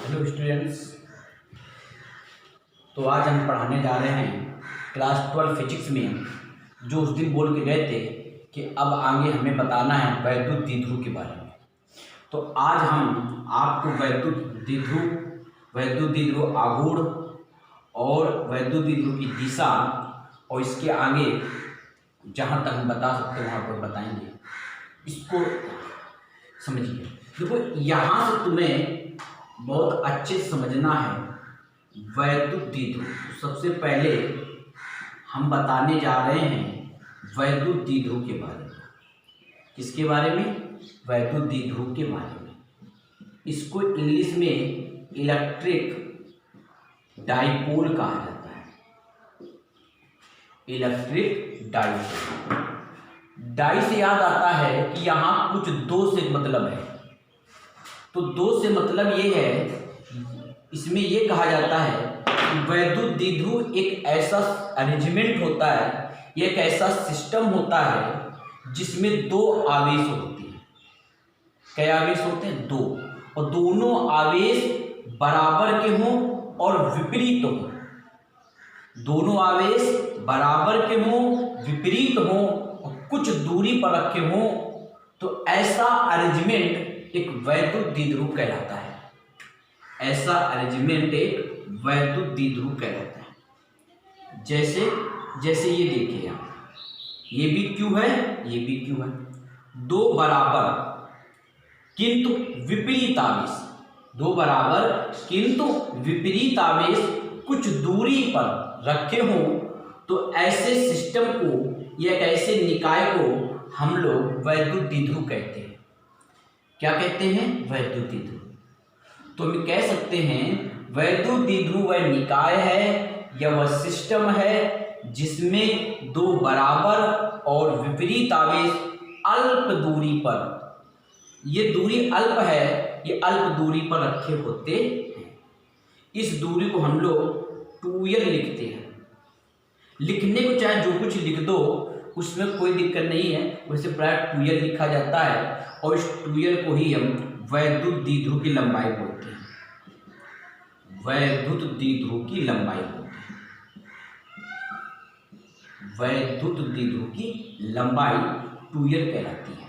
Hello students. तो आज हम पढ़ाने जा रहे हैं क्लास 12 फिजिक्स में, जो उस दिन बोल के गए थे कि अब आगे हमें बताना है वैद्युत द्विध्रुव के बारे में। तो आज हम आपको वैद्युत द्विध्रुव आघूर्ण और वैद्युत द्विध्रुव की दिशा और इसके आगे जहाँ तक हम बता सकते हैं वहाँ पर बताएंगे। इसको समझिए। देखो, यहाँ से तुम्हें बहुत अच्छे से समझना है वैद्युत द्विध्रुव। सबसे पहले हम बताने जा रहे हैं वैद्युत द्विध्रुव के बारे में। किसके बारे में? वैद्युत द्विध्रुव के बारे में। इसको इंग्लिश में इलेक्ट्रिक डाइपोल कहा जाता है। Electric dipole. डाई से याद आता है कि यहाँ कुछ दो से मतलब है। तो दो से मतलब ये है, इसमें ये कहा जाता है कि वैद्युत द्विध्रुव एक ऐसा अरेंजमेंट होता है, ये एक ऐसा सिस्टम होता है जिसमें दो आवेश होते हैं। क्या आवेश होते हैं? दो। और दोनों आवेश बराबर के हों और विपरीत हों। दोनों आवेश बराबर के हों, विपरीत हों और कुछ दूरी पर रखे हों, तो ऐसा अरेंजमेंट एक वैद्युत द्विध्रुव कहलाता है। ऐसा अरेंजमेंट एक वैद्युत द्विध्रुव कहलाता है। जैसे ये देखिए, यहाँ ये भी क्यू है, ये भी क्यू है। दो बराबर किंतु विपरीत आवेश, दो बराबर किंतु विपरीत आवेश कुछ दूरी पर रखे हों, तो ऐसे सिस्टम को या ऐसे निकाय को हम लोग वैद्युत द्विध्रुव कहते हैं। क्या कहते हैं? वैद्युत द्विध्रुव। तो हम कह सकते हैं वैद्युत द्विध्रुव वह निकाय है या वह सिस्टम है जिसमें दो बराबर और विपरीत आवेश अल्प दूरी पर, ये दूरी अल्प है, ये अल्प दूरी पर रखे होते हैं। इस दूरी को हम लोग 2l लिखते हैं। लिखने को चाहे जो कुछ लिख दो, उसमें कोई दिक्कत नहीं है। वैसे प्राय 2l लिखा जाता है और इस 2l को ही हम वैद्युत द्विध्रुव की लंबाई बोलते हैं। वैद्युत द्विध्रुव की लंबाई बोलते हैं। वैद्युत द्विध्रुव की लंबाई 2l कहलाती है।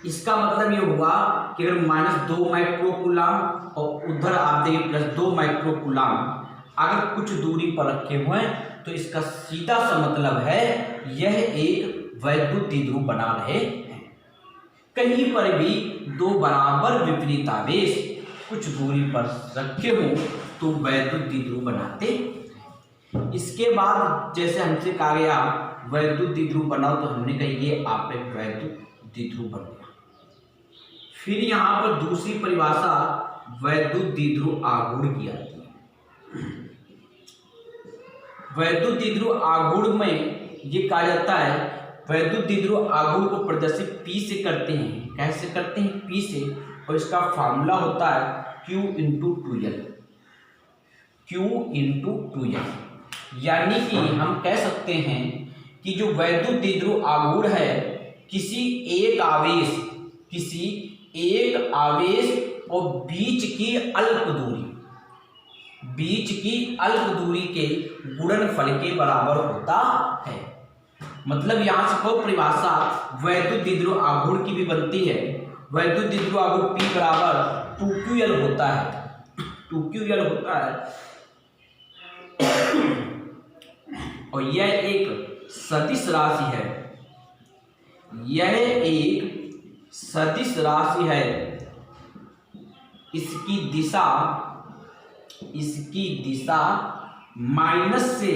इसका मतलब ये हुआ कि अगर -2 माइक्रोकूलाम और उधर आप देखिए +2 माइक्रोकूलाम अगर कुछ दूरी पर रखे हुए हैं, तो इसका सीधा सा मतलब है यह एक वैद्युत द्विध्रुव बना रहे हैं। कहीं पर भी दो बराबर विपरीत आवेश कुछ दूरी पर रखे हों तो वैद्युत द्विध्रुव बनाते हैं। इसके बाद जैसे हमसे कहा गया वैद्युत द्विध्रुव बनाओ, तो हमने कहा ये आप एक वैद्युत द्विध्रुव बन गया। फिर यहाँ पर दूसरी परिभाषा वैद्युत द्विध्रुव आघूर्ण की आती है। वैद्युत द्विध्रुव आघूर्ण में ये कहा जाता है, वैद्युत द्विध्रुव आघूर्ण को प्रदर्शित P से करते हैं। कैसे करते हैं? P से। और इसका फार्मूला होता है Q × 2l। Q × 2l। यानी कि हम कह सकते हैं कि जो वैद्युत द्विध्रुव आघूर्ण है, किसी एक आवेश और बीच की अल्प दूरी के गुणनफल के बराबर होता है। मतलब यहाँ से कोई परिभाषा वैद्युत द्विध्रुव आघूर्ण की भी बनती है। वैद्युत द्विध्रुव आघूर्ण P बराबर 2ql होता है। 2ql होता है और यह एक सदिश राशि है। यह एक सदिश राशि है। इसकी दिशा माइनस से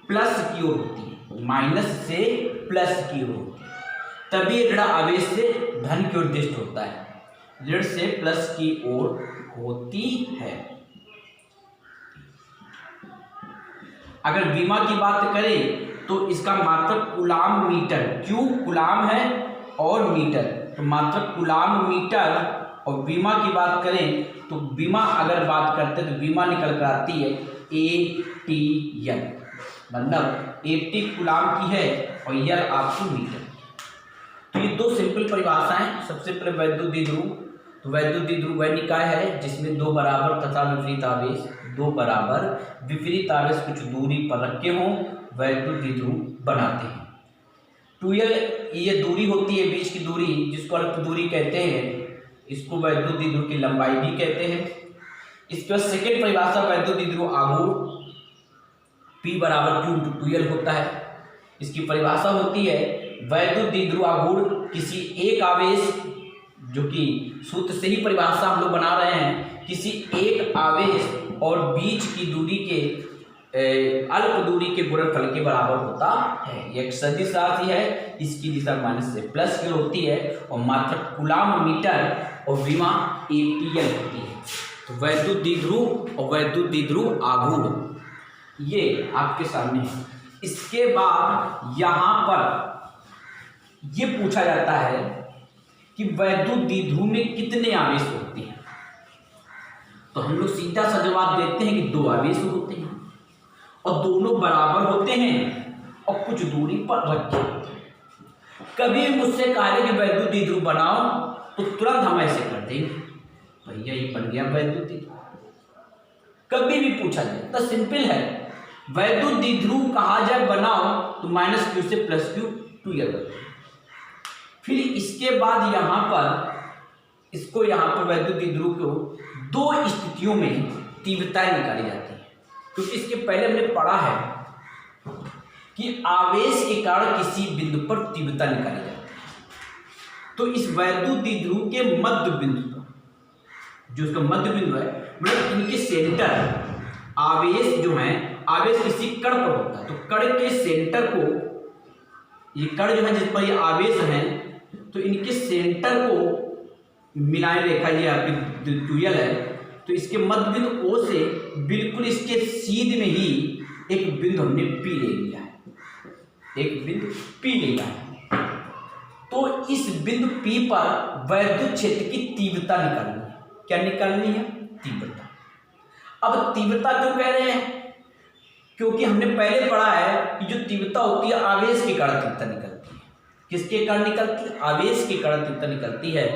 प्लस की ओर होती है। माइनस से प्लस की ओर होती है, तभी ऋण आवेश से धन की ओर निर्दिष्ट होता है। ऋण से प्लस की ओर होती है। अगर विमा की बात करें तो इसका मात्रक कूलाम मीटर, क्यू कूलाम है और मीटर, तो मात्रक कूलाम मीटर। और विमा की बात करें तो विमा अगर बात करते हैं तो विमा निकल कर आती है ATL, मतलब 80 कूलाम की है और यह आपकी मीटर। तो ये दो सिंपल परिभाषाएं। सबसे पहले वैद्युत द्विध्रुव तो वैद्युत द्विध्रुव वह निकाय है जिसमें दो बराबर तथा विपरीत आवेश, दो बराबर विपरीत आवेश कुछ दूरी पर रखे हों, वैद्युत द्विध्रुव बनाते हैं। 2l ये दूरी होती है, बीच की दूरी, जिसको अल्प दूरी कहते हैं, इसको वैद्युत द्विध्रुव की लंबाई भी कहते हैं। इसके बाद सेकेंड परिभाषा वैद्युत द्विध्रुव आघूर्ण P बराबर Q/2l होता है। इसकी परिभाषा होती है वैद्युत द्विध्रुव आघूर्ण किसी एक आवेश, जो कि सूत्र से ही परिभाषा हम लोग बना रहे हैं, किसी एक आवेश और बीच की दूरी के अल्प दूरी के गुणनफल के बराबर होता है। यह एक सदिश राशि है, इसकी दिशा माइनस से प्लस की ओर होती है और मात्रक कूलम्ब मीटर और विमा APL होती है। तो वैद्युत द्विध्रुव और वैद्युत द्विध्रुव आघूर्ण ये आपके सामने है। इसके बाद यहाँ पर ये पूछा जाता है कि वैद्युत द्विध्रुव में कितने आवेश होते हैं। तो हम लोग सीधा सा जवाब देते हैं कि दो आवेश होते हैं और दोनों बराबर होते हैं और कुछ दूरी पर रखे होते हैं। कभी मुझसे कहा कि वैद्युत द्विध्रुव बनाओ तो तुरंत हम ऐसे कर देंगे, भैया ये बन गया वैद्युत द्विध्रुव। कभी भी पूछा जाए तो सिंपल है, वैद्युत द्विध्रुव कहा जाए बनाओ तो -q से +q/2l। फिर इसके बाद यहाँ पर इसको यहाँ पर वैद्युत द्विध्रुव को दो स्थितियों में तीव्रताएं निकाली जाती है, क्योंकि इसके पहले हमने पढ़ा है कि आवेश के कारण किसी बिंदु पर तीव्रता निकाली जाती है। तो इस वैद्युत द्विध्रुव के मध्य बिंदु पर, जो इसका मध्य बिंदु है, मतलब इनके सेंटर, आवेश जो है, आवेश किसी कण पर होता है, तो कण के सेंटर को, ये कण जो है जिस पर ये आवेश है, तो इनके सेंटर को मिलाए रेखा ये आपकी 2l है, तो इसके मध्य बिंदु O से बिल्कुल इसके सीध में ही एक बिंदु हमने P ले लिया है, एक बिंदु P ले लिया है। तो इस बिंदु P पर वैद्युत क्षेत्र की तीव्रता निकालनी है। क्या निकालनी है? तीव्रता। अब तीव्रता क्यों कह रहे हैं? क्योंकि हमने पहले पढ़ा है कि जो तीव्रता होती है आवेश के कारण तीव्रता निकलती है। किसके कारण निकलती है? आवेश के कारण तीव्रता निकलती है।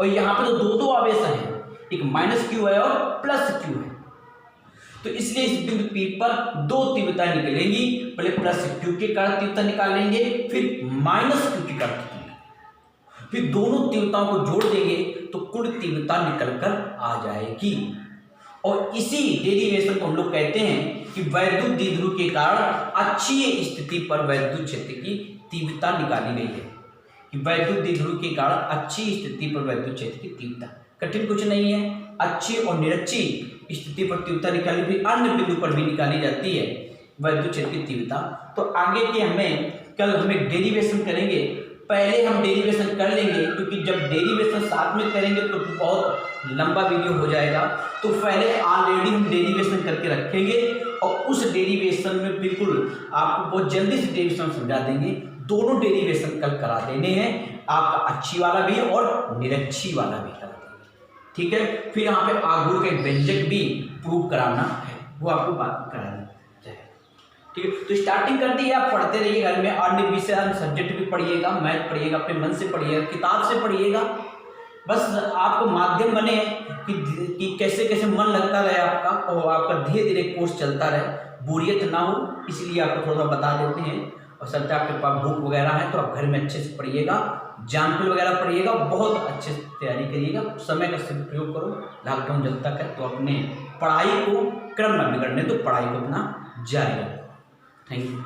और यहाँ पर तो दो आवेश हैं, एक -q है और +q है, तो इसलिए इस बिंदु P पर दो तीव्रताएं निकलेंगी। पहले +q के कारण तीव्रता निकाल लेंगे, फिर -q के कारण, फिर दोनों तीव्रताओं को जोड़ देंगे तो कुल तीव्रता निकलकर आ जाएगी। और इसी डेरिवेशन को हम लोग कहते हैं कि वैद्युत द्विध्रुव के कारण अक्षीय स्थिति पर वैद्युत क्षेत्र की तीव्रता निकाली गई है। कि वैद्युत द्विध्रुव के कारण अक्षीय स्थिति पर वैद्युत क्षेत्र की तीव्रता, कठिन कुछ नहीं है, अक्षीय और निरक्षीय स्थिति पर तीव्रता निकाली, फिर अन्य बिंदु पर भी निकाली जाती है वैद्युत क्षेत्र की तीव्रता। तो आगे के कल हमें डेरिवेशन करेंगे, पहले हम डेरिवेशन कर लेंगे, क्योंकि जब डेरिवेशन साथ में करेंगे तो बहुत लंबा वीडियो हो जाएगा। तो पहले ऑलरेडी हम डेरिवेशन करके रखेंगे और उस डेरिवेशन में बिल्कुल आपको बहुत जल्दी से डेरिवेशन समझा देंगे। दोनों डेरिवेशन कल करा देने हैं, आपका अक्षीय वाला भी और निरक्षीय वाला भी करा देंगे, ठीक है। फिर यहाँ पे आघूर्ण का व्यंजक भी प्रूव कराना है, वो आपको बात कराना है, ठीक है। तो स्टार्टिंग कर दी है, आप पढ़ते रहिए घर में, अन्य विषय सब्जेक्ट भी पढ़िएगा, मैथ पढ़िएगा, अपने मन से पढ़िएगा, किताब से पढ़िएगा, बस आपको माध्यम बने कि कैसे कैसे मन लगता रहे आपका और आपका धीरे धीरे कोर्स चलता रहे, बोरियत ना हो, इसलिए आपको थोड़ा बता देते हैं। और सर आपके पास बुक वगैरह है तो आप घर में अच्छे से पढ़िएगा, एग्जाम्पल वगैरह पढ़िएगा, बहुत अच्छे से तैयारी करिएगा, समय का सदुपयोग करो। लॉकडाउन जब तक है तो अपने पढ़ाई को क्रम न बिगड़ने दो, पढ़ाई को अपना जारी रखो। Thank you.